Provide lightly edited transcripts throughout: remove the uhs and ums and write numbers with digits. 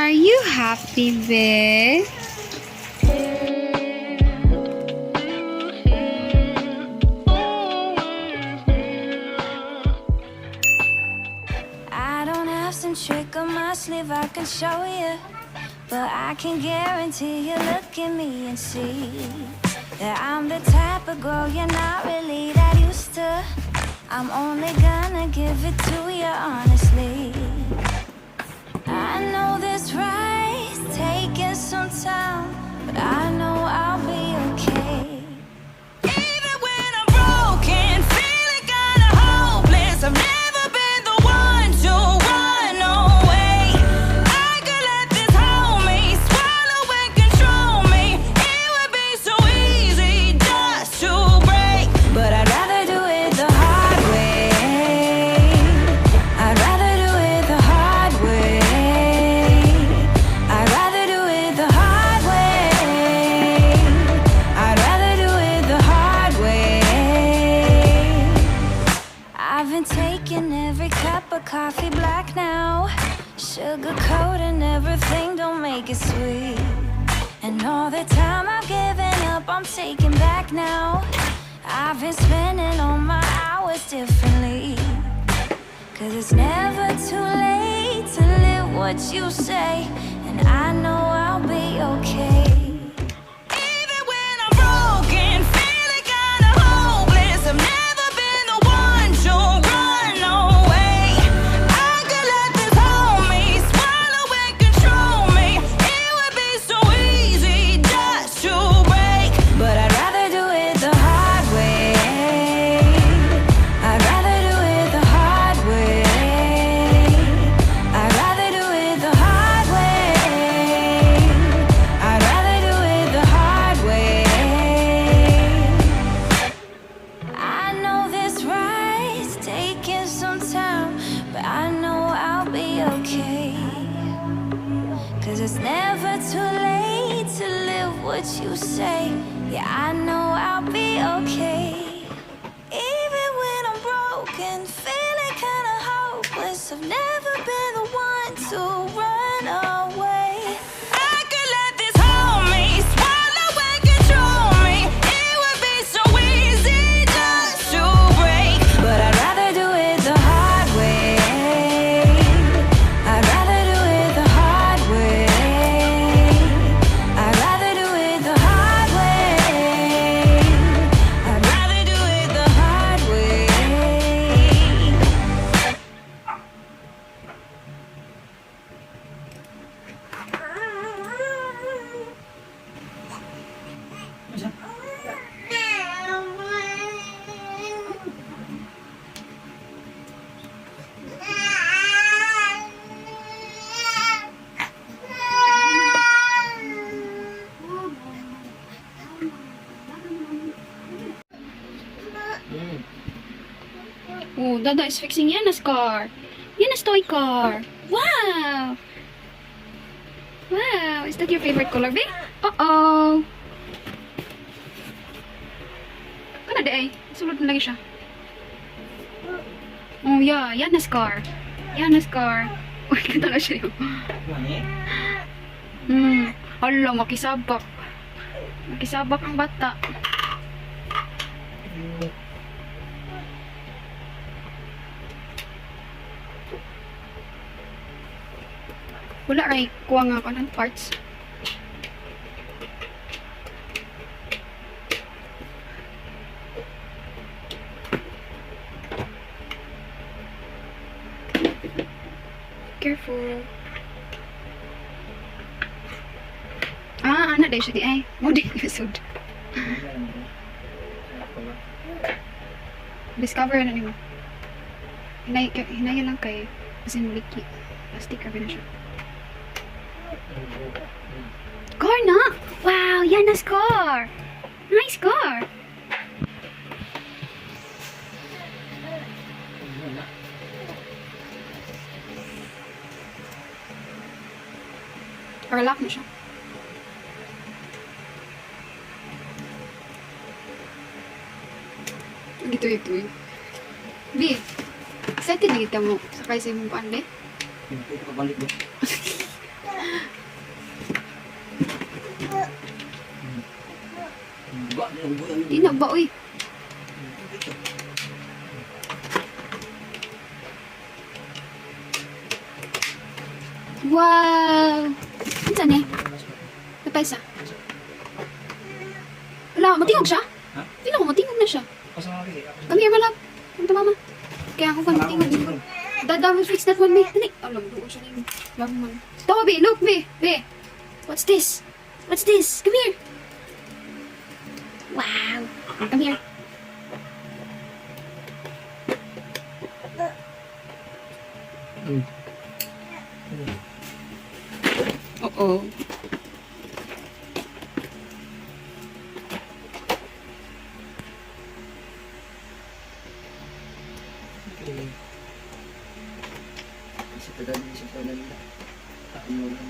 Are you happy, babe? I don't have some trick on my sleeve I can show you, but I can guarantee you look at me and see that I'm the type of girl you're not really that used to. I'm only gonna give it to you honestly. I know this ride's taking some time, but I know I'll be okay. Even when I'm broken, feeling kinda hopeless, I've never been the one to run away. I could let this hold me, swallow and control me. It would be so easy just to break, but I'd rather do it the hard way. I'd rather do it the hard way. I'd rather do it the hard way. I'd rather do it the hard way. I've been taking every cup of coffee black now, sugarcoating everything, don't make it sweet. And all the time I've given up, I'm taking back now. I've been spending all my hours differently, 'cause it's never too late to live what you say, and I know I'll be okay. Even when I'm broken, feeling kinda hopeless, I've never been the one to run away. I could let this hold me, swallow and control me. It would be so easy just to break, but I'd rather do it the hard way. I'd rather do it the hard way. I'd rather do it the hard way. I'd rather do it the hard way. I know this ride's taking some time, but I know I'll be okay. 'Cause it's never too late to live what you say. Yeah, I know I'll be okay. Even when I'm broken, feeling kinda hopeless, I've never been the one to run away. I could let this hold me, swallow and control me. It would be so easy just to break, but I'd rather do it the hard way. I'd rather do it the hard way. I'd rather do it the hard way. I'd rather do it the hard way. Oh, Dada is fixing Yanna's car. Yanna's toy car. Wow! Wow, is that your favorite color, babe? Uh-oh. Kana di ay? Sulod na lagi siya. Oh, yeah. Yanna's car. Yanna's car. Uy, kita na siya yun. Hala, makisabak. Makisabak ang bata. Wala ray kuha nga ako ng parts. Careful. Anak dahil siya di ay. Mo di episode. Discover na niyo. Hinay lang kay kasi muliki. Plastic ka na siya. Car na! Wow! Yanna's car! Nice car! Lock na siya. Ito. B, excited na kita mo sakay sa imong paan, be? Hindi ko kabalik ba? Di na ba, uy? Wow! Ano ni? Napesa? Wala, matingog siya? Ha? Hindi na ko, matingog na siya. Come here, malap. Punta mama. Kaya ako kung matingog. Dada will fix that one, be. Dali. Alam, doon siya na yung love man. Tawa, be. Look, be. Be. What's this? What's this? Come here. Wow. Come here. Uh-oh. Kasi tagal sa pala nila. Ako mo lang.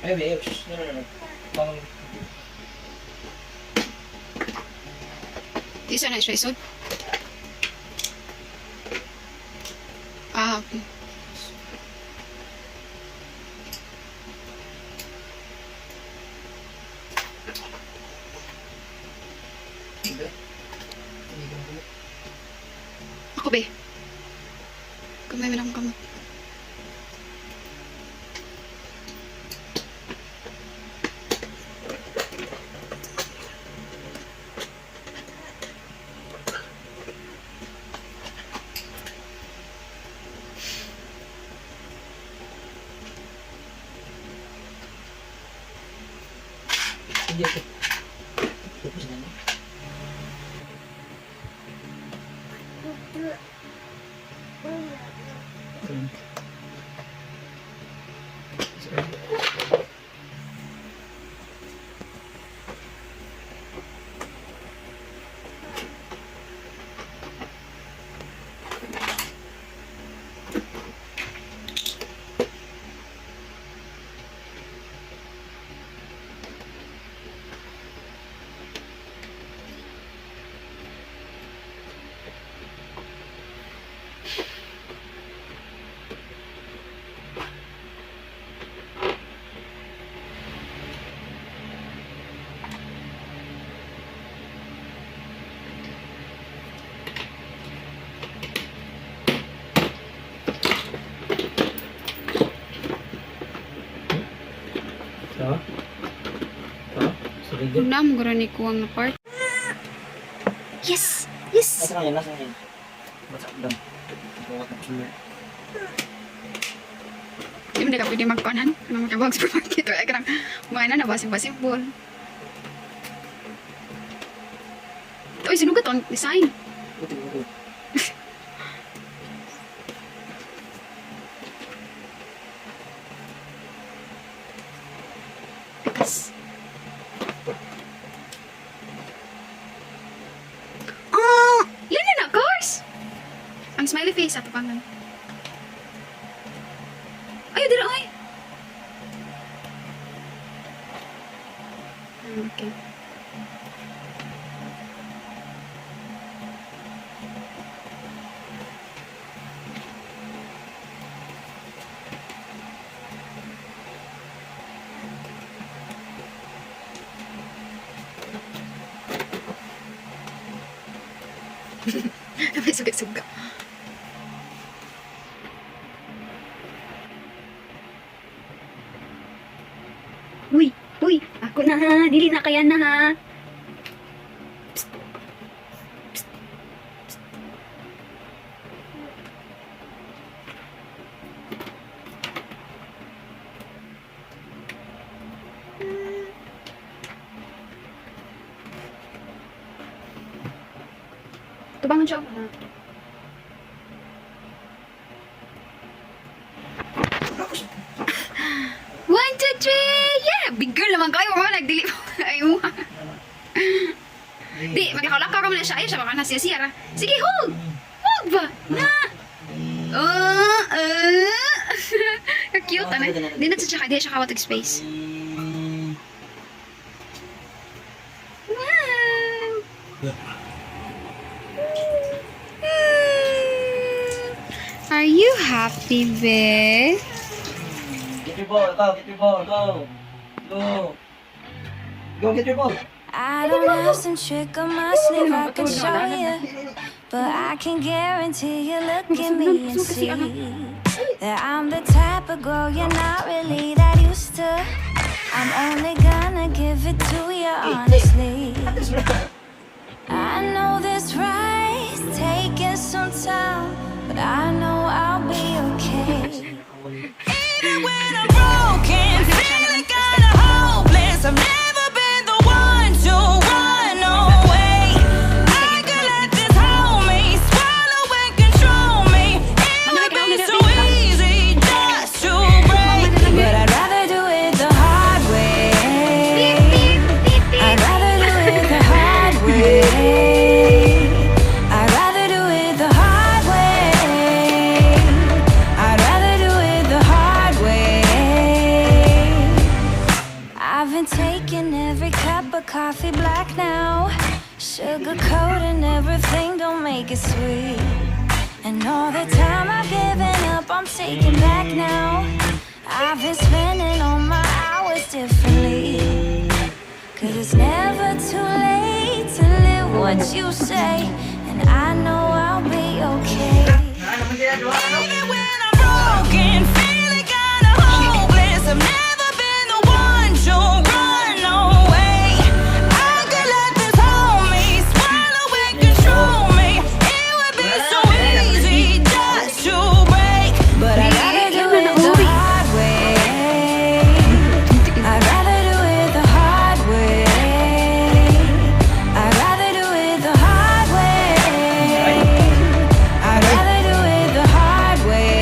Ay, babe. No. Pang... Isa na siya isod? Ah, okay. Hindi. Ako, be. Kamay mo na akong kamot. Hindi ako. Tapos na na. Ha? Ha? Sige. Una, magura ni kuwang na part. Yes! Yes! Nasa ngayon, nasa ngayon. What's up, dam? Bawat na sumir. Di mo na ka pwede magkanan. Anong magkabag supermarket. Wala ka nang kumain na basing-basing ball. Uy, sinugat ang design. Buti, buti. Pikas. Oh! Yan na na, cars! Ang smiley face ato pangan. Ay, dira ay! Okay. May suga-suga. Uy! Uy! Ako na ha! Dili na kaya na ha! Psst. Psst. Psst. Tubangan siya ako na. One, two, three! Yeah! Big girl naman kayo. Oh, nagdili mo. Ayaw. Di, magkakalakaw ka muna siya. Ayaw siya, baka nasiyasiyara. Sige, hold! Hold ba? Na! Cute, ano? Di na siya kawatag space. happy, be? Get your ball, go, get your ball, go. Go. Go get your ball. I don't have some trick on my sleeve I can show you, but I can guarantee you look at me and see that I'm the type of girl you're not really that used to. I'm only gonna give it to you honestly. I know this ride's taking some time, but I know I'll be okay. Even when I'm broken, feeling kinda hopeless, I've never been the one to run away. I could let this hold me, swallow and control me. It would be so easy just to break, but I'd rather do it the hard way. I'd rather do it the hard way. I'd rather do it the hard way. I'd rather do it the hard way. I've been taking every cup of coffee black now, sugarcoating everything, don't make it sweet. And all the time I've given up, I'm taking back now. I've been spending all my hours differently, 'cause it's never too late to live what you say, and I know I'll be okay. Even when I'm broken, feeling kinda hopeless, I've never been the one to run away. I could let this hold me, swallow and control me. It would be so easy just to break, but I'd rather do it the hard way. I'd rather do it the hard way. I'd rather do it the hard way. I'd rather do it the hard way.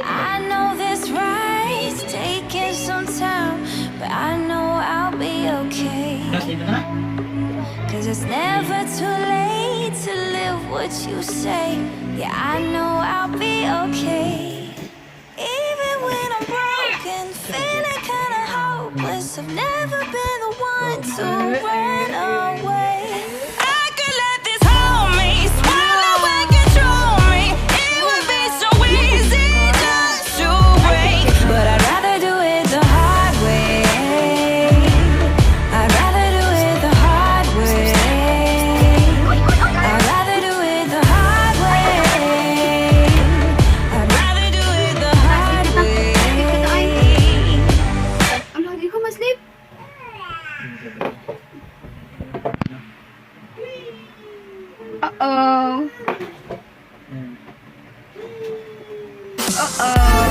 I know this ride's taking some time, but I know I'll be okay. Last dito na. 'Cause it's never too late to live what you say. Yeah, I know I'll be okay. Even when I'm broken, feeling kinda hopeless, I've never been the one to run away. I could let this hold me, swallow and control me. It would be so easy just to break, but I'd rather do it the hard way. I'd rather do it the hard way. I'd rather do it the hard way. I'd rather do it the hard way. Ang lagi ko ma-sleep. Uh-oh. Yan. Uh-oh.